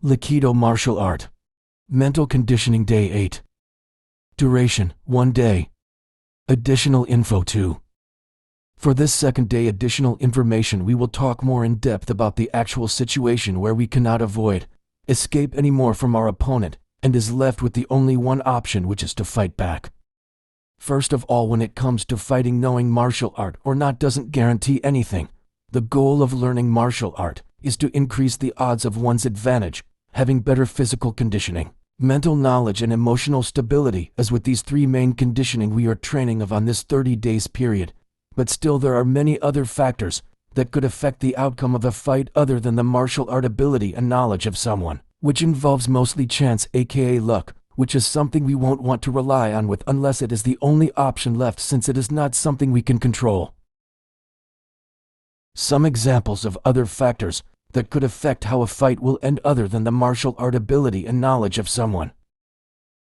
Likido Martial Art. Mental Conditioning Day 8. Duration, 1 day. Additional info 2. For this second day additional information we will talk more in depth about the actual situation where we cannot escape anymore from our opponent, and is left with the only one option, which is to fight back. First of all, when it comes to fighting, knowing martial art or not doesn't guarantee anything. The goal of learning martial art is to increase the odds of one's advantage, having better physical conditioning, mental knowledge and emotional stability, as with these three main conditioning we are training of on this 30 days period. But still there are many other factors that could affect the outcome of a fight other than the martial art ability and knowledge of someone, which involves mostly chance, aka luck, which is something we won't want to rely on with unless it is the only option left, since it is not something we can control. Some examples of other factors that could affect how a fight will end other than the martial art ability and knowledge of someone.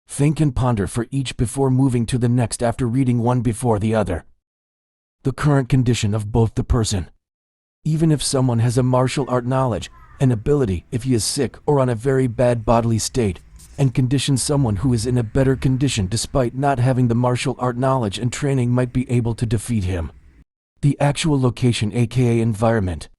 Think and ponder for each before moving to the next after reading one before the other. The current condition of both the person. Even if someone has a martial art knowledge and ability, if he is sick or on a very bad bodily state, and condition someone who is in a better condition despite not having the martial art knowledge and training might be able to defeat him. The actual location, aka environment.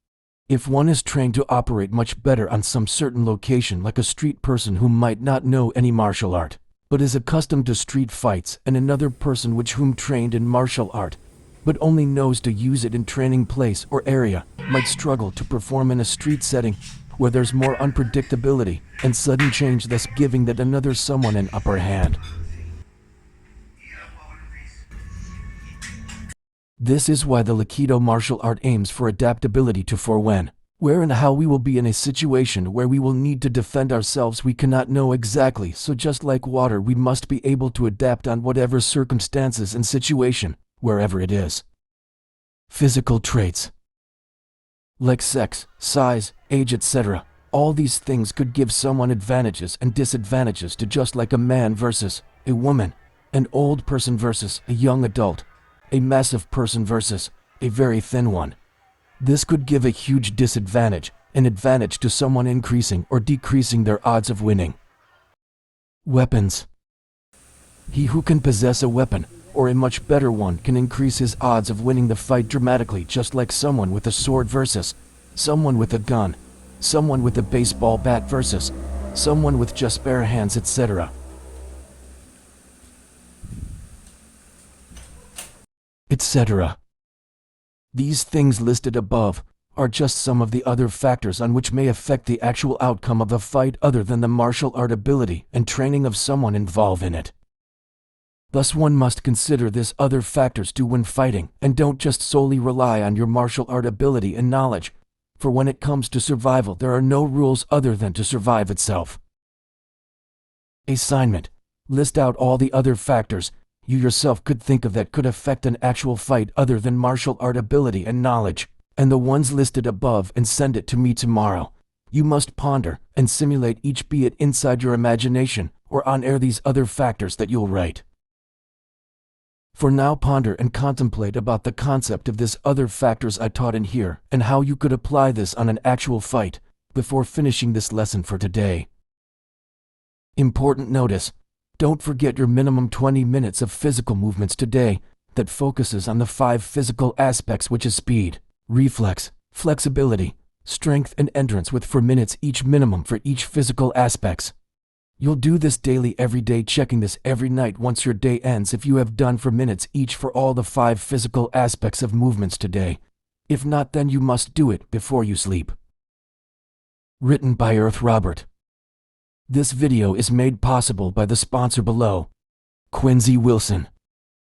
If one is trained to operate much better on some certain location, like a street person who might not know any martial art, but is accustomed to street fights, and another person which whom trained in martial art, but only knows to use it in training place or area, might struggle to perform in a street setting where there's more unpredictability and sudden change, thus giving that another someone an upper hand. This is why the Likido martial art aims for adaptability to for when, where and how we will be in a situation where we will need to defend ourselves we cannot know exactly, so just like water we must be able to adapt on whatever circumstances and situation, wherever it is. Physical traits. Like sex, size, age, etc. All these things could give someone advantages and disadvantages to, just like a man versus a woman, an old person versus a young adult, a massive person versus a very thin one. This could give a huge disadvantage, an advantage to someone, increasing or decreasing their odds of winning. Weapons. He who can possess a weapon, or a much better one, can increase his odds of winning the fight dramatically, just like someone with a sword versus someone with a gun, someone with a baseball bat versus someone with just bare hands, etc. etc. These things listed above are just some of the other factors on which may affect the actual outcome of a fight other than the martial art ability and training of someone involved in it. Thus one must consider these other factors too when fighting, and don't just solely rely on your martial art ability and knowledge, for when it comes to survival there are no rules other than to survive itself. Assignment. List out all the other factors you yourself could think of that could affect an actual fight other than martial art ability and knowledge, and the ones listed above, and send it to me tomorrow. You must ponder and simulate each, be it inside your imagination or on air, these other factors that you'll write. For now, ponder and contemplate about the concept of these other factors I taught in here and how you could apply this on an actual fight before finishing this lesson for today. Important notice. Don't forget your minimum 20 minutes of physical movements today that focuses on the 5 physical aspects, which is speed, reflex, flexibility, strength and endurance, with 4 minutes each minimum for each physical aspects. You'll do this daily every day, checking this every night once your day ends if you have done 4 minutes each for all the 5 physical aspects of movements today. If not, then you must do it before you sleep. Written by Earth Robert. This video is made possible by the sponsor below, Quincy Wilson.